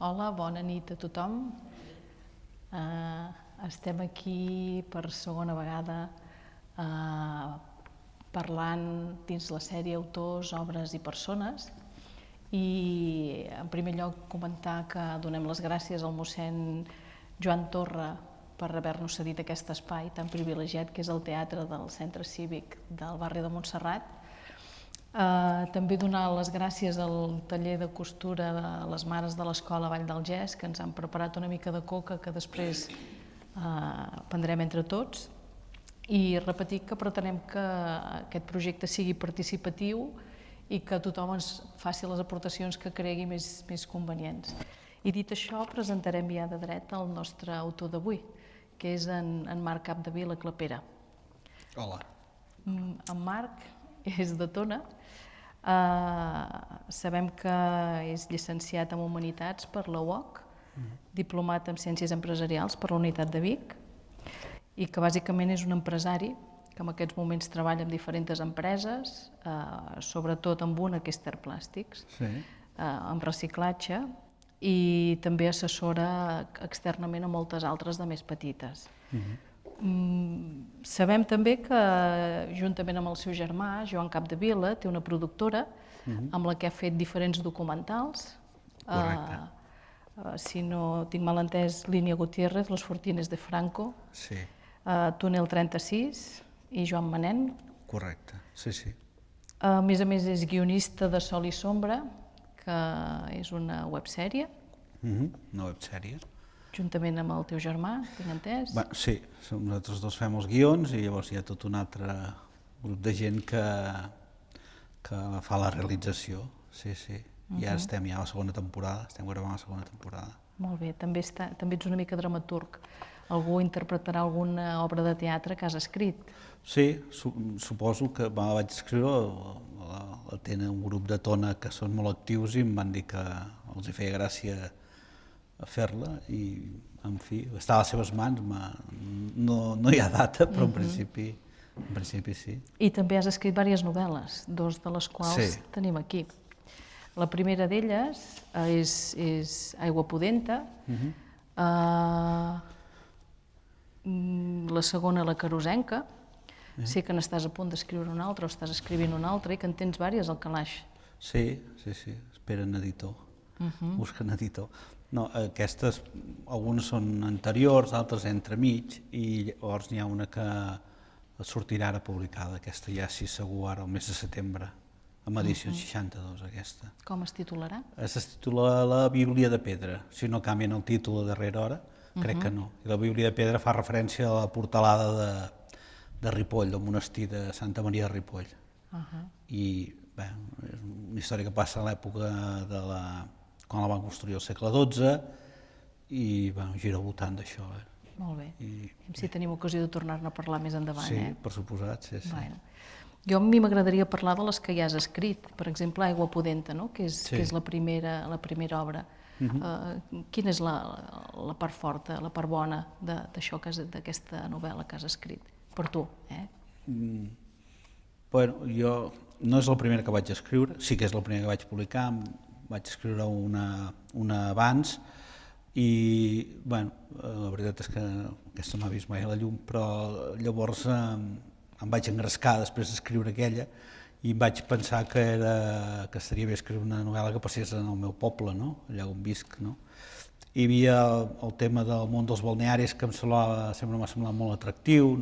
Hola, bona nit a tothom. Estem aquí per segona vegada parlant dins la sèrie Autors, obres i persones. I en primer lloc comentar que donem les gràcies al mossèn Joan Torra per haver-nos cedit aquest espai tan privilegiat que és el teatre del Centre Cívic del barri de Montserrat. També donar les gràcies al taller de costura de les mares de l'escola Vall del Gès, que ens han preparat una mica de coca que després prendrem entre tots, i repetir que pretenem que aquest projecte sigui participatiu i que tothom ens faci les aportacions que cregui més convenients. I dit això, presentarem ja de dret el nostre autor d'avui, que és en Marc Capdevila Clapera. Hola. En Marc és de Tona. Sabem que és llicenciat en Humanitats per la UOC, diplomat en Ciències Empresarials per la Unitat de Vic, i que bàsicament és un empresari que en aquests moments treballa en diferents empreses, sobretot amb una que és Terplàstics, amb reciclatge, i també assessora externament a moltes altres de més petites. Sabem també que, juntament amb el seu germà, Joan Capdevila, té una productora amb la que ha fet diferents documentals. Correcte. Si no tinc mal entès, Línia Gutiérrez, Los Fortines de Franco, Túnel 36 i Joan Manent. Correcte, sí. A més és guionista de Sol i Sombra, que és una websèrie. Una websèrie. Juntament amb el teu germà, tinc entès? Sí, nosaltres dos fem els guions i llavors hi ha tot un altre grup de gent que fa la realització, sí. I ara estem ja a la segona temporada, estem gravant la segona temporada. Molt bé, també ets una mica dramaturg. Algú interpretarà alguna obra de teatre que has escrit? Sí, suposo que vaig escriure, tenen un grup de Tona que són molt actius i em van dir que els hi feia gràcia a fer-la i, en fi, està a les seves mans, no hi ha data, però en principi sí. I també has escrit diverses novel·les, dos de les quals tenim aquí. La primera d'elles és Aigua pudenta, la segona La carosenca, sé que n'estàs a punt d'escriure una altra o estàs escrivint una altra i que en tens diverses al calaix. Sí, esperen editor, busquen editor. No, aquestes, algunes són anteriors, altres entremig, i llavors n'hi ha una que sortirà ara publicada, aquesta ja sí segur ara el mes de setembre, amb edició 62 aquesta. Com es titularà? Es titula La Bíblia de Pedra, si no canvien el títol a darrera hora, crec que no. I la Bíblia de Pedra fa referència a la portalada de Ripoll, del monestir de Santa Maria de Ripoll. I bé, és una història que passa a l'època quan la van construir al segle XII i gira al voltant d'això. Molt bé. Si tenim ocasió de tornar-ne a parlar més endavant. Sí, per suposat, sí. Jo a mi m'agradaria parlar de les que ja has escrit, per exemple Aigua pudenta, que és la primera obra. Quina és la part forta, la part bona d'això, d'aquesta novel·la que has escrit? Per tu, Bueno, jo no és la primera que vaig escriure, sí que és la primera que vaig publicar, vaig escriure una abans i, bueno, la veritat és que aquesta no m'ha vist mai a la llum, però llavors em vaig engrescar després d'escriure aquella i vaig pensar que estaria bé escriure una novel·la que passés en el meu poble, allà on visc. Hi havia el tema del món dels balnearis que sempre m'ha semblat molt atractiu,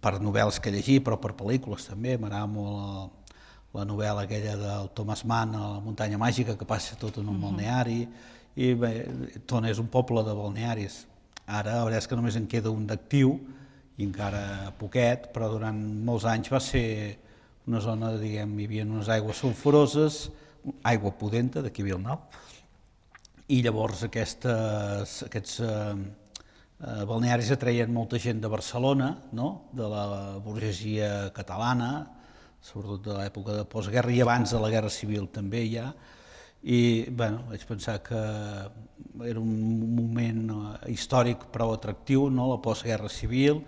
per novel·les que he llegit, però per pel·lícules també. M'agrada molt la novel·la aquella del Thomas Mann, La muntanya màgica, que passa tot en un balneari. I bé, Tona és un poble de balnearis. Ara la veritat és que només en queda un d'actiu, i encara poquet, però durant molts anys va ser una zona, diguem, hi havia unes aigües sulfuroses, aigua pudenta, d'aquí ve el nom, i llavors aquests balnearis atreien molta gent de Barcelona, de la burgesia catalana, sobretot de l'època de postguerra i abans de la Guerra Civil també ja, i vaig pensar que era un moment històric prou atractiu, la postguerra civil,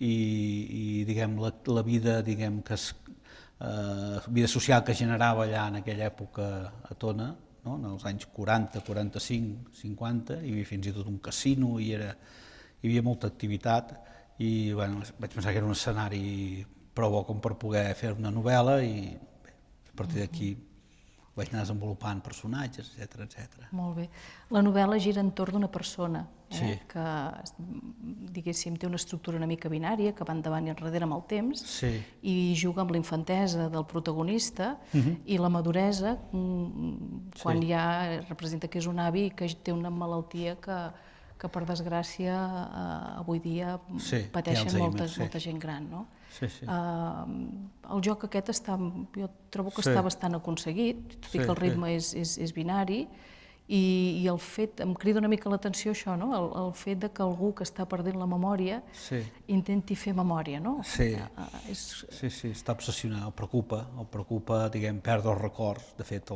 i diguem la vida que vida social que generava allà en aquella època a Tona, no? En els anys 40, 45, 50, hi havia fins i tot un casino, hi havia molta activitat i bueno, vaig pensar que era un escenari prou bo com per poder fer una novel·la i bé, a partir d'aquí vaig anar desenvolupant personatges, etc. Molt bé. La novel·la gira entorn d'una persona que, diguéssim, té una estructura una mica binària, que va endavant i enrere amb el temps, i juga amb la infantesa del protagonista i la maduresa, quan ja representa que és un avi que té una malaltia que per desgràcia avui dia pateixen molta gent gran, no? El joc aquest jo trobo que està bastant aconseguit, tot i que el ritme és binari, i el fet, em crida una mica l'atenció això, el fet que algú que està perdent la memòria intenti fer memòria, no? Sí, està obsessionat, el preocupa, diguem, perdre els records, de fet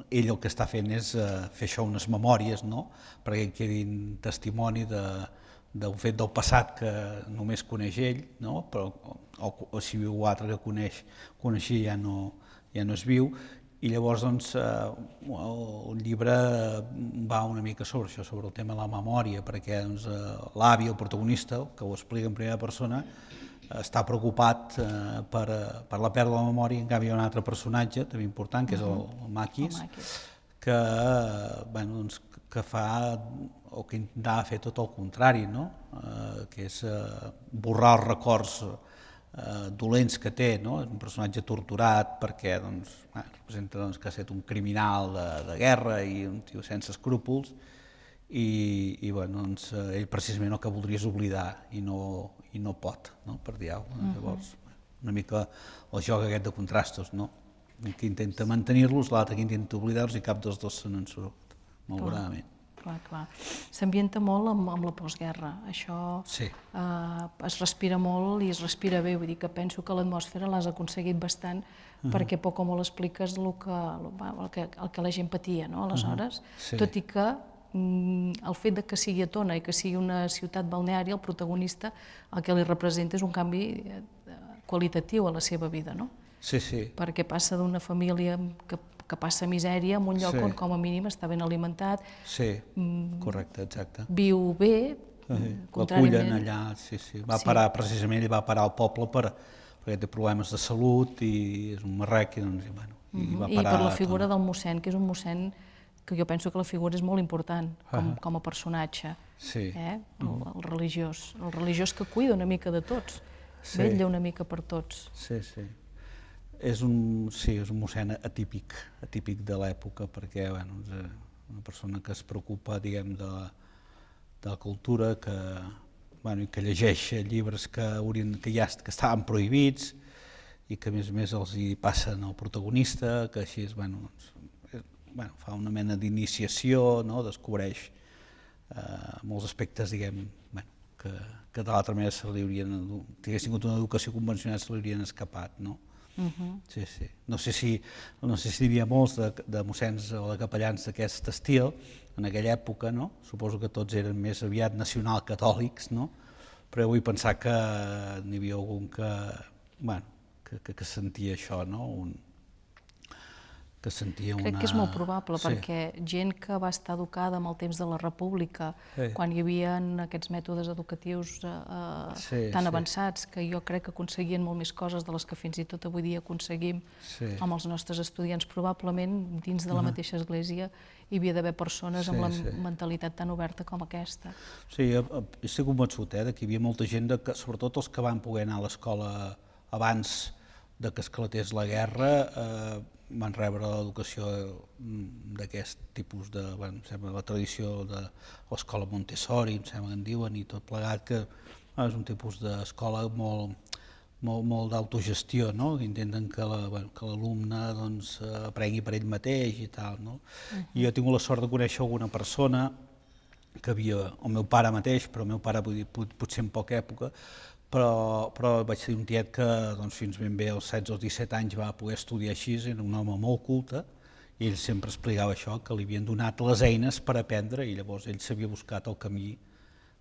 ell el que està fent és fer això unes memòries, perquè quedin testimoni d'un fet del passat que només coneix ell, o si viu altre que coneixia ja no és viu, i llavors el llibre va una mica sobre això, sobre el tema de la memòria, perquè l'avi, el protagonista, que ho explica en primera persona, està preocupat per la pèrdua de la memòria. En canvi hi ha un altre personatge també important, que és el Maquis, que fa o que intentava fer tot el contrari, que és borrar els records dolents que té, és un personatge torturat perquè representa que ha estat un criminal de guerra i un tio sense escrúpols, i ell precisament el que voldria és oblidar i no pot, per dir-ho. Llavors, una mica el joc aquest de contrastos, que intenta mantenir-los, l'altre que intenta oblidar-los i cap dels dos se n'en surt, malauradament. Clar. S'ambienta molt amb la postguerra, això es respira molt i es respira bé, vull dir que penso que l'atmosfera l'has aconseguit bastant perquè poc o molt expliques el que la gent patia aleshores, tot i que el fet que sigui a Tona i que sigui una ciutat balneària, el protagonista el que li representa és un canvi qualitatiu a la seva vida, no? Perquè passa d'una família que passa misèria en un lloc on com a mínim està ben alimentat, correcte, exacte, viu bé, l'acullen allà, va parar precisament, va parar al poble perquè té problemes de salut i és un marrec i va parar... I per la figura del mossèn, que és un mossèn que jo penso que la figura és molt important com a personatge, el religiós que cuida una mica de tots, vetlla una mica per tots. És un mossèn atípic de l'època, perquè és una persona que es preocupa, diguem, de la cultura, que llegeix llibres que estaven prohibits i que a més els hi passen al protagonista, que així fa una mena d'iniciació, descobreix molts aspectes, diguem, que de l'altra manera si hagués tingut una educació convencional se li haurien escapat, no? No sé si hi havia molts de mossèns o de capellans d'aquest estil en aquella època, suposo que tots eren més aviat nacional-catòlics, però vull pensar que n'hi havia algun que sentia això, que sentia una... Crec que és molt probable, perquè gent que va estar educada amb el temps de la República, quan hi havia aquests mètodes educatius tan avançats, que jo crec que aconseguien molt més coses de les que fins i tot avui dia aconseguim amb els nostres estudiants, probablement dins de la mateixa església hi havia d'haver persones amb la mentalitat tan oberta com aquesta. Sí, estic convençut que hi havia molta gent, sobretot els que van poder anar a l'escola abans que esclatés la guerra, van rebre l'educació d'aquest tipus de, em sembla, la tradició de l'escola Montessori, em sembla que en diuen, i tot plegat, que és un tipus d'escola molt d'autogestió, que intenten que l'alumne aprengui per ell mateix i tal. I jo he tingut la sort de conèixer alguna persona que havia, el meu pare mateix, però el meu pare potser en poca època, però vaig tenir un tiet que fins ben bé als 16 o 17 anys va poder estudiar així, era un home molt culte, i ell sempre explicava això, que li havien donat les eines per aprendre, i llavors ell s'havia buscat el camí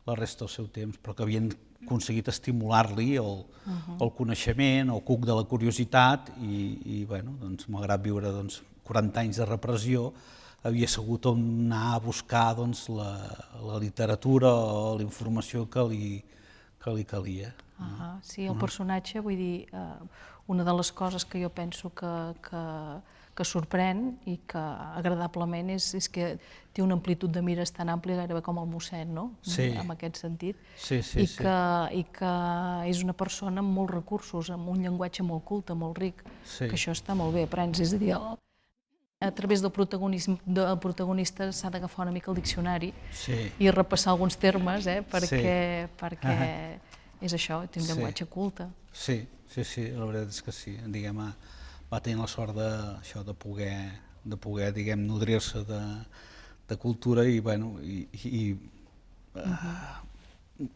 la resta del seu temps, però que havien aconseguit estimular-li el coneixement, el cuc de la curiositat i bueno, doncs, malgrat viure 40 anys de repressió, havia sabut on anar a buscar la literatura o la informació que li calia. Sí, el personatge, vull dir, una de les coses que jo penso que sorprèn i que agradablement és que té una amplitud de mires tan àmplia gairebé com el mossèn, no? Sí. En aquest sentit. Sí. I que és una persona amb molts recursos, amb un llenguatge molt culte, molt ric, que això està molt bé, aprens, és a dir, a través del protagonista s'ha d'agafar una mica el diccionari i repassar alguns termes, perquè és això, té un llenguatge culte. Sí, la veritat és que sí. Diguem, va tenir la sort de poder diguem, nodrir-se de cultura i, bueno,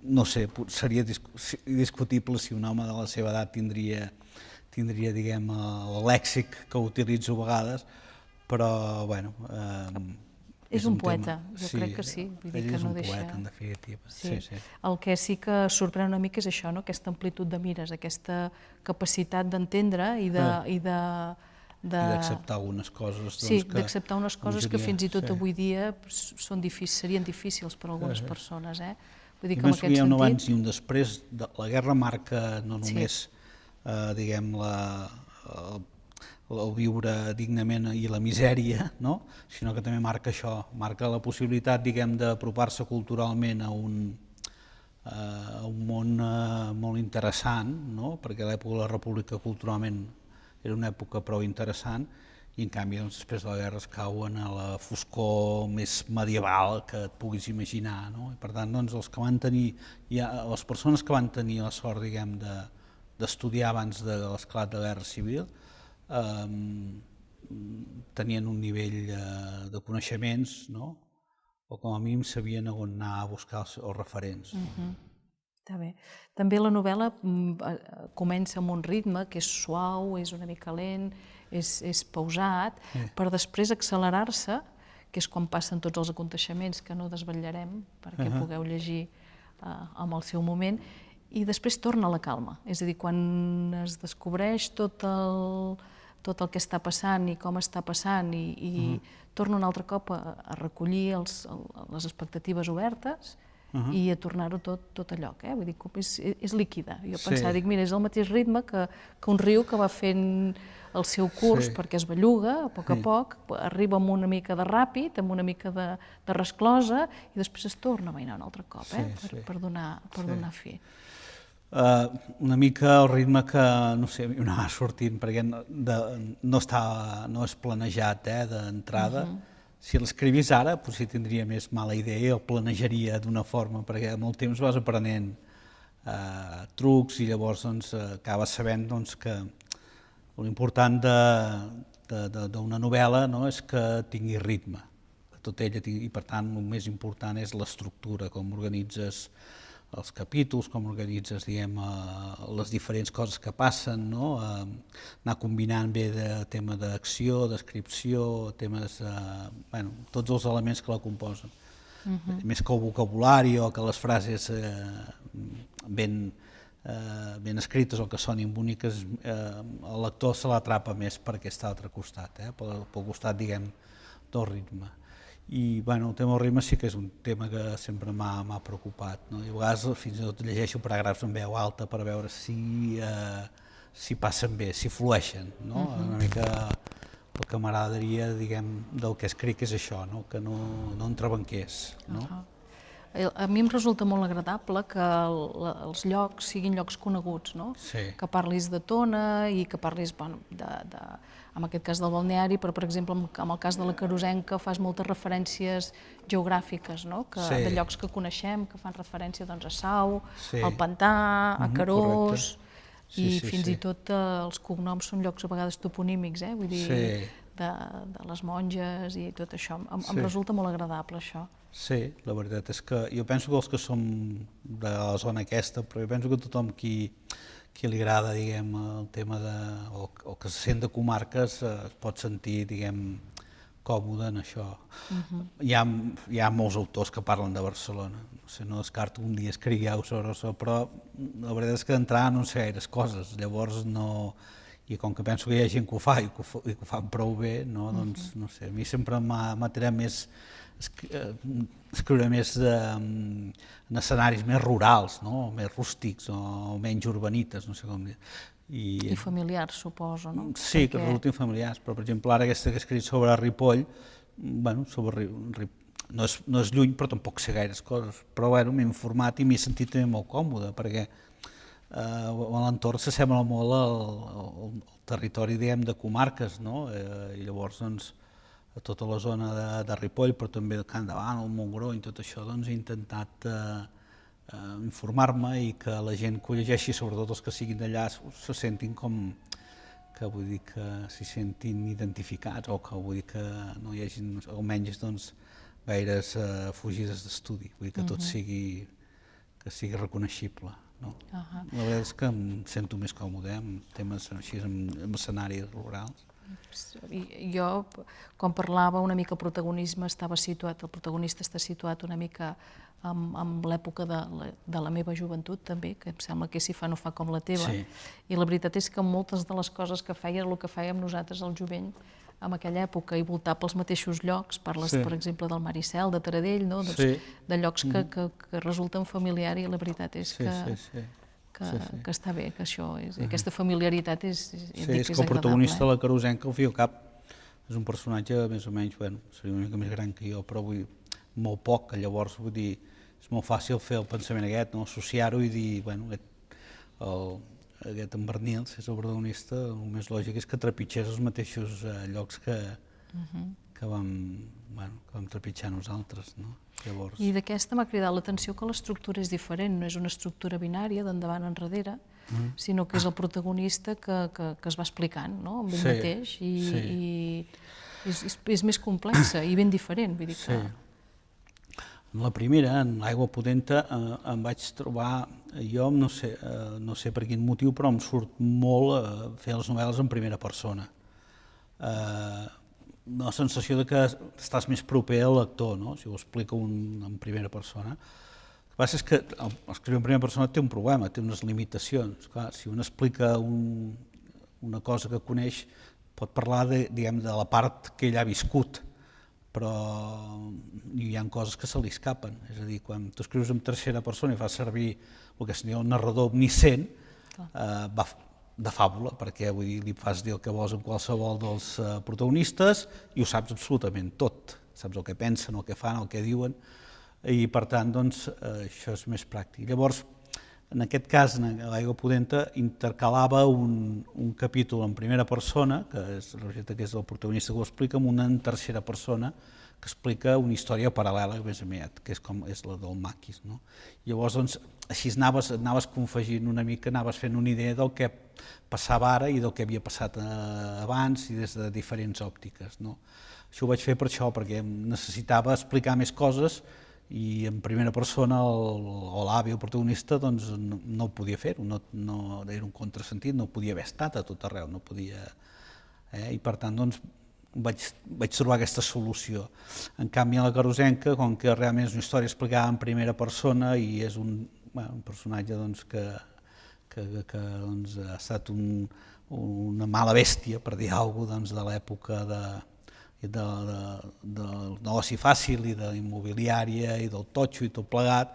no sé, seria discutible si un home de la seva edat tindria diguem, el lèxic que utilitzo a vegades, però, bueno... És un poeta, jo crec que sí. Ell és un poeta, en definitiva. El que sí que sorprèn una mica és això, aquesta amplitud de mires, aquesta capacitat d'entendre i d'acceptar algunes coses. Sí, d'acceptar unes coses que fins i tot avui dia serien difícils per a algunes persones. Vull dir que en aquest sentit... Hi ha un abans i un després. La guerra marca no només, diguem, el viure dignament i la misèria, no? Sinó que també marca això, marca la possibilitat, diguem, d'apropar-se culturalment a un món molt interessant, no? Perquè l'època de la República culturalment era una època prou interessant i en canvi després de la guerra es cauen a la foscor més medieval que et puguis imaginar, no? I per tant, els que van tenir, les persones que van tenir la sort, diguem, d'estudiar abans de l'esclat de la Guerra Civil, tenien un nivell de coneixements, no? O com a mínim sabien on anar a buscar els referents. Està bé. També la novel·la comença amb un ritme que és suau, és una mica lent, és pausat, per després accelerar-se, que és quan passen tots els aconteixements que no desvetllarem perquè pugueu llegir en el seu moment, i després torna a la calma. És a dir, quan es descobreix tot el que està passant i com està passant i torna un altre cop a recollir les expectatives obertes i a tornar-ho tot a lloc. Vull dir, és líquida. Jo pensava, mira, és el mateix ritme que un riu que va fent el seu curs perquè es belluga a poc, arriba amb una mica de ràpid, amb una mica de resclosa i després es torna a mainar un altre cop per donar fi. Una mica el ritme que, no sé, a mi m'anava sortint, perquè no és planejat d'entrada. Si l'escrivís ara, potser tindria més mala idea i el planejaria d'una forma, perquè amb el temps vas aprenent trucs i llavors acabes sabent que l'important d'una novel·la és que tingui ritme, i per tant el més important és l'estructura, com organitzes els capítols, com organitzes, diguem, les diferents coses que passen, anar combinant bé de tema d'acció, descripció, temes, tots els elements que la composen. Més que el vocabulari o que les frases ben escrites o que sonin boniques, el lector se l'atrapa més per aquest altre costat, pel costat, diguem, del ritme. I el tema del ritme sí que és un tema que sempre m'ha preocupat. I a vegades fins i tot llegeixo paràgrafs en veu alta per veure si passen bé, si flueixen. Una mica el que m'agradaria, diguem, del que escric és això, que no entrebanqués. A mi em resulta molt agradable que els llocs siguin llocs coneguts, que parlis de Tona i que parlis, en aquest cas del balneari, però per exemple en el cas de la Querosenca fas moltes referències geogràfiques, de llocs que coneixem, que fan referència a Sau, al Pantà, a Querós, i fins i tot els cognoms són llocs a vegades toponímics, vull dir, de les monges i tot això. Em resulta molt agradable això. Sí, la veritat és que jo penso que els que som de la zona aquesta, però jo penso que tothom qui li agrada, diguem, el tema o que se sent de comarques es pot sentir, diguem, còmode en això. Hi ha molts autors que parlen de Barcelona, no descarto un dia escrigueu sobre això, però la veritat és que d'entrada no sé gaires coses, llavors no... I com que penso que hi ha gent que ho fa i que ho fan prou bé, doncs no sé, a mi sempre m'ha tirat més escriure més en escenaris més rurals, més rústics o menys urbanites, no sé com dir. I familiars, suposo, no? Sí, que resultin familiars, però per exemple ara aquesta que he escrit sobre Ripoll, no és lluny però tampoc sé gaires coses, però m'he informat i m'he sentit també molt còmode perquè a l'entorn s'assembla molt al territori, diguem, de comarques, i llavors doncs a tota la zona de Ripoll, però també de Can Davant, el Montgró i tot això, doncs he intentat informar-me i que la gent que ho llegeixi, sobretot els que siguin d'allà, se sentin com que vull dir que s'hi sentin identificats o que vull dir que no hi hagin almenys doncs gaires fugides d'estudi, vull dir que tot sigui reconeixible. La veritat és que em sento més còmode amb temes així, amb escenaris rurals. Jo, quan parlava una mica el protagonista està situat una mica en l'època de la meva joventut també, que em sembla que si fa no fa com la teva, i la veritat és que moltes de les coses que feia era el que fèiem nosaltres al jovent en aquella època, i voltar pels mateixos llocs, parles per exemple del Maricel, de Taradell, de llocs que resulten familiar, i la veritat és que està bé, que això, aquesta familiaritat és agradable. És que el protagonista de la Carosenca, al fi i al cap, és un personatge més o menys, seria una mica més gran que jo, però vull dir, molt poc, llavors vull dir, és molt fàcil fer el pensament aquest, associar-ho i dir, aquest en Bernils és el protagonista, el més lògic és que trepitgés els mateixos llocs que vam trepitjar nosaltres. I d'aquesta m'ha cridat l'atenció que l'estructura és diferent, no és una estructura binària d'endavant enrere, sinó que és el protagonista que es va explicant amb ell mateix, i és més complexa i ben diferent, vull dir que... En la primera, en l'Aigua Pudenta, em vaig trobar, jo no sé per quin motiu, però em surt molt fer les novel·les en primera persona. La sensació de que estàs més proper al lector, si ho explica un en primera persona. El que passa és que escriure en primera persona té un problema, té unes limitacions. Clar, si un explica una cosa que coneix, pot parlar de la part que ell ha viscut, però hi ha coses que se li escapen. És a dir, quan tu escrius en tercera persona i fas servir el que es diu el narrador omniscient, de fàbula, perquè vull dir, li fas dir el que vols amb qualsevol dels protagonistes i ho saps absolutament tot. Saps el que pensen, el que fan, el que diuen, i per tant, doncs, això és més pràctic. Llavors, en aquest cas, en l'Aigua Pudenta, intercalava un capítol en primera persona, que és el protagonista que ho explica, amb una en tercera persona, que explica una història paral·lela més aviat, que és la del Maquis. Llavors, doncs, així anaves confegint una mica, anaves fent una idea del que passava ara i del que havia passat abans i des de diferents òptiques. Això ho vaig fer per això, perquè necessitava explicar més coses i en primera persona l'avi, el protagonista, no ho podia fer-ho, era un contrasentit, no podia haver estat a tot arreu, no podia... I per tant, doncs, vaig trobar aquesta solució. En canvi, a la Carosenca, com que realment és una història explicada en primera persona i és un personatge que ha estat una mala bèstia, per dir alguna cosa, de l'època del negoci fàcil i de l'immobiliària i del totxo i tot plegat,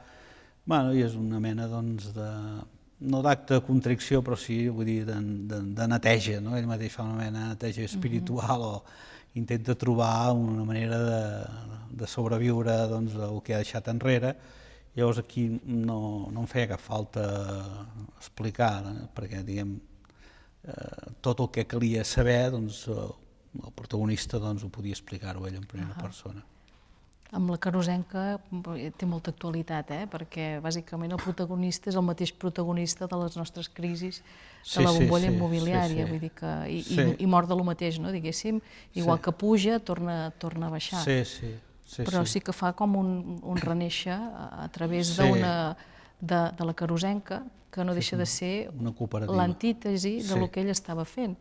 i és una mena no d'acte de contricció, però sí, vull dir, de neteja. Ell mateix fa una mena de neteja espiritual o intenta trobar una manera de sobreviure el que ha deixat enrere. Llavors aquí no em feia cap falta explicar, perquè tot el que calia saber, el protagonista ho podia explicar-ho ell en primera persona. Amb la Carosenca té molta actualitat, perquè bàsicament el protagonista és el mateix protagonista de les nostres crisis de la bombolla immobiliària, vull dir que i mor de lo mateix, diguéssim, igual que puja, torna a baixar. Però sí que fa com un renéixer a través de la Carosenca, que no deixa de ser l'antítesi del que ell estava fent,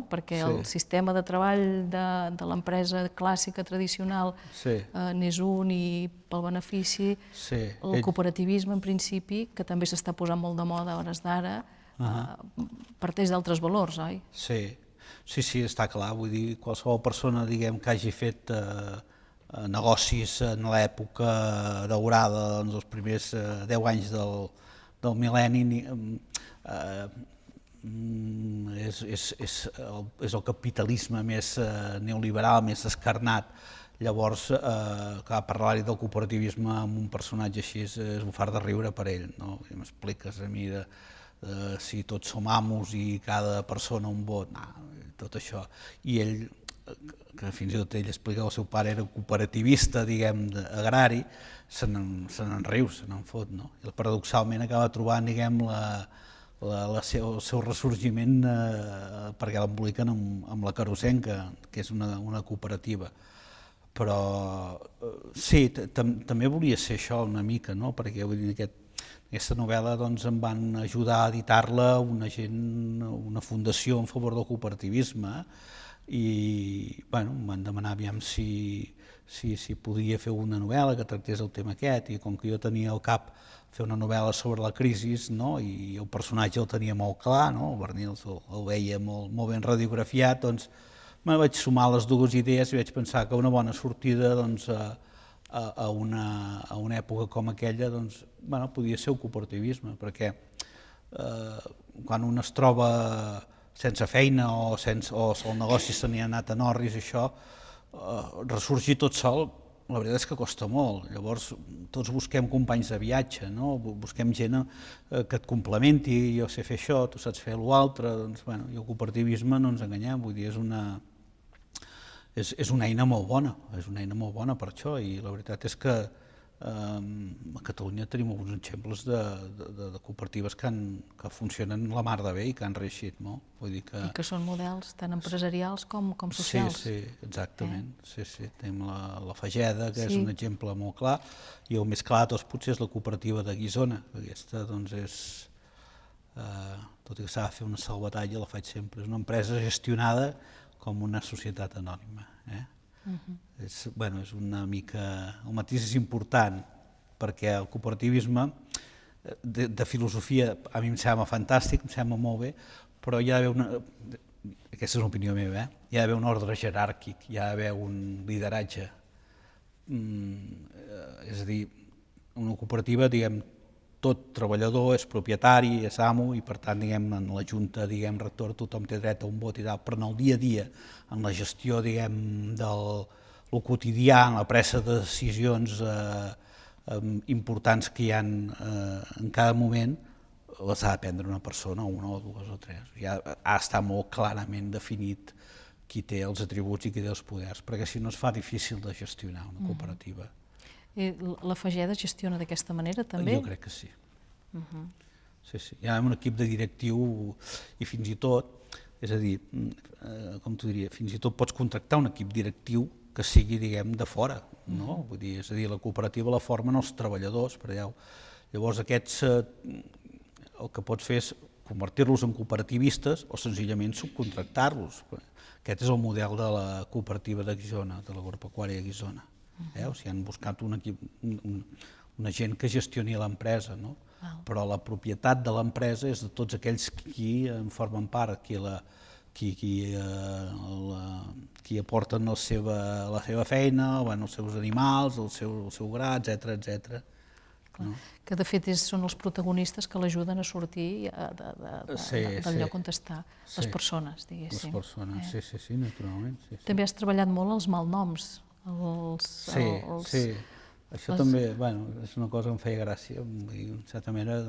perquè el sistema de treball de l'empresa clàssica tradicional n'és un i pel benefici, el cooperativisme en principi, que també s'està posant molt de moda a hores d'ara, parteix d'altres valors, oi? Sí, està clar, vull dir, qualsevol persona, diguem, que hagi fet negocis en l'època daurada, doncs els primers 10 anys del mil·lenni, és el capitalisme més neoliberal, més escarnat. Llavors, parlar-hi del cooperativisme amb un personatge així és un far de riure per ell, no? I m'expliques a mi si tots som amos i cada persona un vot, tot això. I ell, que fins i tot ell explica que el seu pare era cooperativista, diguem, agrari, se n'en riu, se n'en fot, no? I paradoxalment acaba trobant, diguem, el seu ressorgiment perquè l'emboliquen amb la Carosenca, que és una cooperativa. Però sí, també volia ser això una mica, no? Perquè vull dir, aquesta novel·la em van ajudar a editar-la una fundació en favor del cooperativisme i em van demanar aviam si podia fer una novel·la que tractés el tema aquest, i com que jo tenia al cap fer una novel·la sobre la crisi, i el personatge el tenia molt clar, el Barnils el veia molt ben radiografiat, doncs me vaig sumar les dues idees i vaig pensar que una bona sortida a una època com aquella podia ser el cooperativisme, perquè quan un es troba sense feina o el negoci se n'hi ha anat en orris, això, ressorgir tot sol, la veritat és que costa molt. Llavors tots busquem companys de viatge, busquem gent que et complementi, jo sé fer això, tu saps fer l'altre, i el cooperativisme, no ens enganyem, vull dir, és una eina molt bona per això, i la veritat és que a Catalunya tenim alguns exemples de cooperatives que funcionen la mar de bé i que han reeixit molt. I que són models tant empresarials com socials. Sí, exactament. Tenim la Fageda, que és un exemple molt clar, i el més clar de tots potser és la cooperativa de Guissona. Aquesta és, tot i que s'ha de fer una salvatalla, la faig sempre, és una empresa gestionada com una societat anònima. És una mica... El mateix és important, perquè el cooperativisme de filosofia a mi em sembla fantàstic, em sembla molt bé, però hi ha d'haver una... Aquesta és una opinió meva, hi ha d'haver un ordre jeràrquic, hi ha d'haver un lideratge. És a dir, una cooperativa, diguem, tot treballador és propietari, és amo, i per tant, diguem, en la junta, diguem, rectora, tothom té dret a un vot i tal, però en el dia a dia, en la gestió, diguem, del quotidià, en la presa de decisions importants que hi ha en cada moment, les ha de prendre una persona, una o dues o tres. Ja ha d'estar molt clarament definit qui té els atributs i qui té els poders, perquè si no es fa difícil de gestionar una cooperativa. La Fageda gestiona d'aquesta manera també? Jo crec que sí. Hi ha un equip de directiu i fins i tot, és a dir, com t'ho diria, fins i tot pots contractar un equip directiu que sigui, diguem, de fora, no? Vull dir, és a dir, la cooperativa la formen els treballadors, per allà. Llavors aquests, el que pots fer és convertir-los en cooperativistes o senzillament subcontractar-los. Aquest és el model de la cooperativa de Guissona, de l'agropecuària de Guissona. O sigui, han buscat un equip, una gent que gestioni l'empresa, no? Però la propietat de l'empresa és de tots aquells qui en formen part, qui aporten la seva feina, els seus animals, el seu gra, etcètera. Que de fet són els protagonistes que l'ajuden a sortir del lloc on està, les persones, diguéssim. Les persones, sí, naturalment. També has treballat molt els malnoms. Sí, això també és una cosa que em feia gràcia, en certa manera,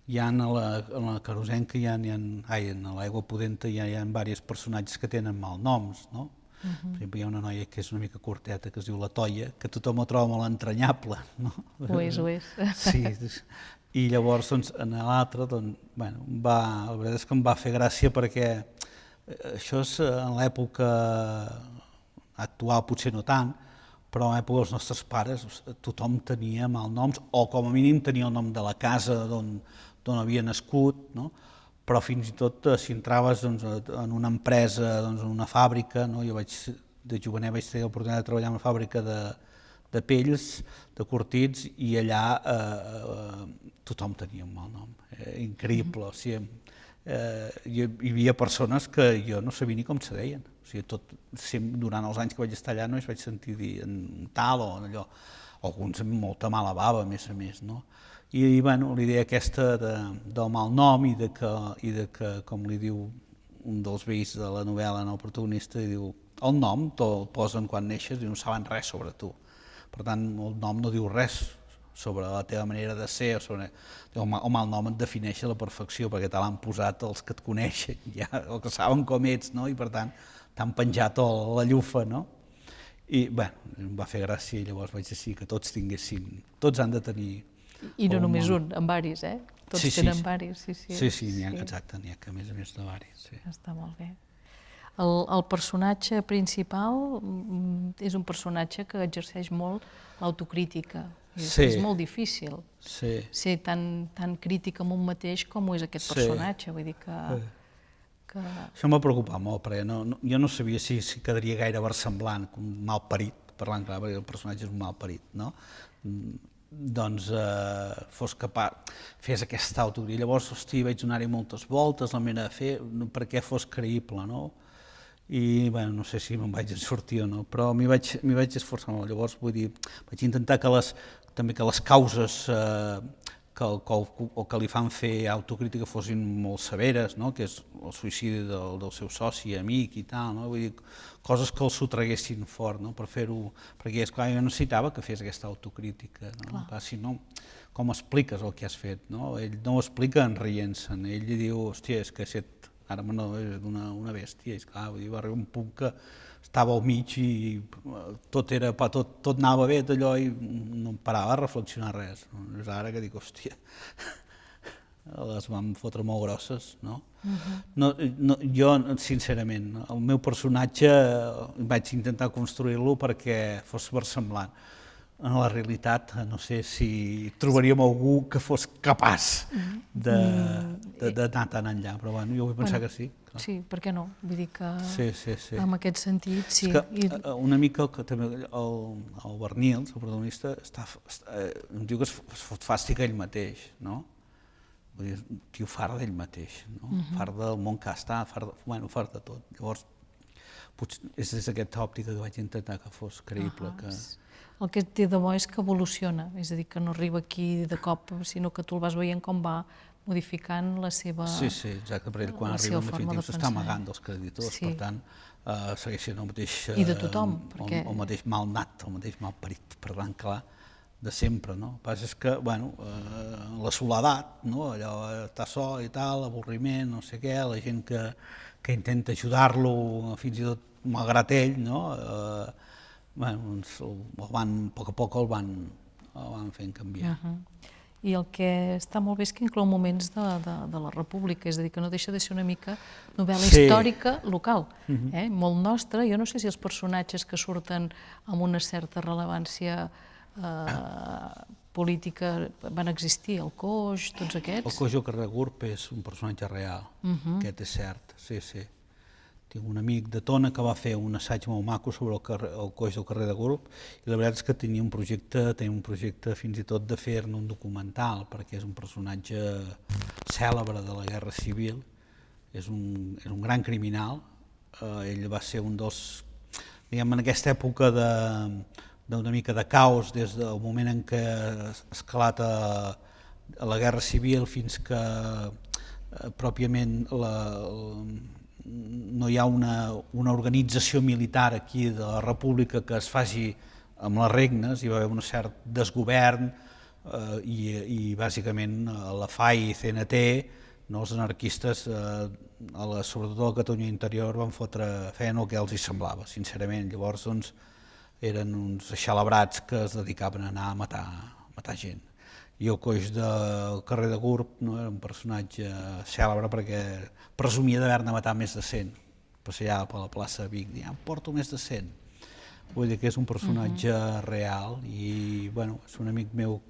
hi ha en la Carosenca, en l'Aigua Pudenta hi ha diversos personatges que tenen malnoms, no? Per exemple, hi ha una noia que és una mica curteta, que es diu la Toia, que tothom la troba molt entranyable, no? Ho és. Sí, i llavors en l'altre, la veritat és que em va fer gràcia perquè això és en l'època actual, potser no tant, però a l'època dels nostres pares tothom tenia malnoms, o com a mínim tenia el nom de la casa d'on havia nascut, no? Però fins i tot si entraves en una empresa, en una fàbrica, no? Jo de jovenet vaig tenir l'oportunitat de treballar en una fàbrica de pells, de curtits, i allà tothom tenia un mal nom, increïble. O sigui, hi havia persones que jo no sabia ni com se deien. O sigui, durant els anys que vaig estar allà no es vaig sentir dir en tal o en allò, alguns amb molta mala bava, a més, no? I bueno, la idea aquesta del mal nom i de que, com li diu un dels veïns de la novel·la, el protagonista, diu, el nom te'l posen quan neixes i no saben res sobre tu. Per tant, el nom no diu res sobre la teva manera de ser, el mal nom et defineix a la perfecció, perquè te l'han posat els que et coneixen, ja, o que saben com ets, no? I per tant t'han penjat la llufa, no? I bé, em va fer gràcia i llavors vaig decidir que tots han de tenir... I no només un, en varis, Tots tenen varis, sí. Sí, exacte, n'hi ha que a més de varis. Està molt bé. El personatge principal és un personatge que exerceix molt l'autocrítica. És molt difícil ser tan crític amb un mateix com ho és aquest personatge. Vull dir que... Això em va preocupar molt, perquè jo no sabia si quedaria gaire versemblant, un malparit, parlant clar, perquè el personatge és un malparit, no? Doncs fes aquesta autocrítica. Llavors, vaig donar-hi moltes voltes, la manera de fer, perquè fos creïble, no? I, bé, no sé si me'n vaig sortir o no, però m'hi vaig esforçar molt. Llavors, vull dir, vaig intentar que les causes que li fan fer autocrítica fossin molt severes, no? Que és el suïcidi del seu soci, amic i tal, no? Vull dir, coses que el sotraguessin fort, no? Per fer-ho, perquè és clar, jo necessitava que fes aquesta autocrítica, no? Clar, si no, com expliques el que has fet, no? Ell no ho explica en rient-se'n, ell diu, hòstia, és que ara és una bèstia, és clar, va arribar un punt que estava al mig i tot anava bé d'allò i no em parava a reflexionar res. És ara que dic, hòstia, les van fotre molt grosses, no? Jo, sincerament, el meu personatge vaig intentar construir-lo perquè fos versemblant. En la realitat, no sé si trobaríem algú que fos capaç d'anar tan enllà, però bueno, jo vull pensar que sí. Sí, per què no? Vull dir que en aquest sentit, sí. Una mica també el Barnils, el protagonista, em diu que es fàstica ell mateix, no? Vull dir, un tio fart d'ell mateix, no? Fart del món que està, fart de tot. Llavors, potser és des d'aquesta òptica que vaig intentar que fos creïble. El que té de bo és que evoluciona, és a dir, que no arriba aquí de cop, sinó que tu el vas veient com va modificant la seva Sí, exacte, perquè ell quan arriba en definitiva s'està amagant dels creditors, per tant, segueix sent el mateix... I de tothom, perquè... El mateix malnat, el mateix malparit, per tant, clar, de sempre, no? El que passa és que, bueno, la soledat, no? Allò, estar sol i tal, avorriment, no sé què, la gent que intenta ajudar-lo, fins i tot malgrat ell, no? Bueno, a poc a poc el van fent canviar. I el que està molt bé és que inclou moments de la República, és a dir, que no deixa de ser una mica novel·la històrica local, molt nostra. Jo no sé si els personatges que surten amb una certa rellevància política van existir, el Coix, tots aquests. El Coix al carrer Gurb és un personatge real, aquest és cert, sí. Tinc un amic de Tona que va fer un assaig molt maco sobre el Coix del carrer de Gurb i la veritat és que tenia un projecte fins i tot de fer-ne un documental perquè és un personatge cèlebre de la Guerra Civil, és un gran criminal, ell va ser un dels, diguem, en aquesta època d'una mica de caos des del moment en què esclata la Guerra Civil fins que pròpiament no hi ha una organització militar aquí de la República que es faci amb les regnes, hi va haver un cert desgovern i bàsicament la FAI i CNT, els anarquistes, sobretot a la Catalunya interior, feien el que els semblava, sincerament. Llavors eren uns eixelebrats que es dedicaven a anar a matar gent. I el Coix del carrer de Gurb era un personatge cèlebre perquè presumia d'haver-ne matat més de 100. Passejava per la plaça de Vic, dient, porto més de 100. vull dir que és un personatge real i, bueno, és un amic meu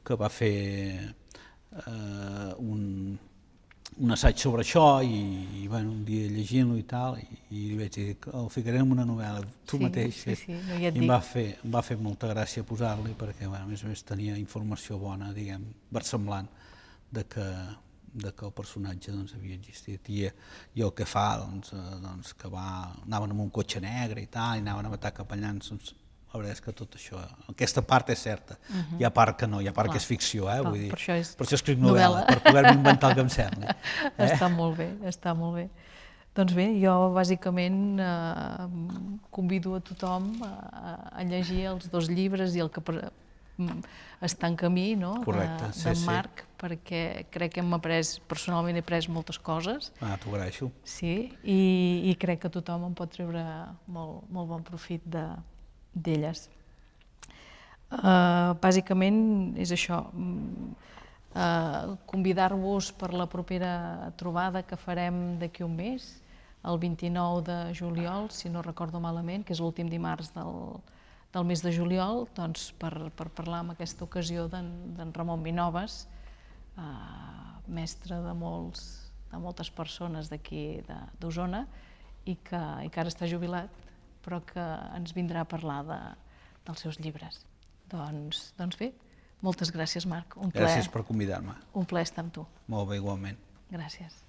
que va fer un assaig sobre això i bueno, un dia llegint-lo i tal, i li vaig dir que el ficaré en una novel·la, tu mateix. Sí, no, ja et I dic. em va fer molta gràcia posar-li perquè, bueno, a més tenia informació bona, diguem, versemblant de que el personatge doncs, havia existit. I el que fa, doncs, que anaven amb un cotxe negre i tal, i anaven a matar capellans, doncs, la veritat és que tot això, aquesta part és certa. Hi ha part que no, hi ha part que és ficció, vull dir. Per això escric novel·la, per poder-me inventar el que em sembli. Està molt bé, està molt bé. Doncs bé, jo bàsicament convido a tothom a llegir els 2 llibres i el que està en camí, de Marc, perquè crec que personalment he après moltes coses. T'ho agraeixo. Sí, i crec que tothom en pot treure molt bon profit d'elles. Bàsicament és això, convidar-vos per la propera trobada que farem d'aquí un mes, el 29 de juliol, si no recordo malament, que és l'últim dimarts del mes de juliol, doncs per parlar en aquesta ocasió d'en Ramon Vinoves, mestre de moltes persones d'aquí d'Osona i que ara està jubilat, però que ens vindrà a parlar dels seus llibres. Doncs bé, moltes gràcies, Marc. Gràcies per convidar-me. Un plaer estar amb tu. Molt bé, igualment. Gràcies.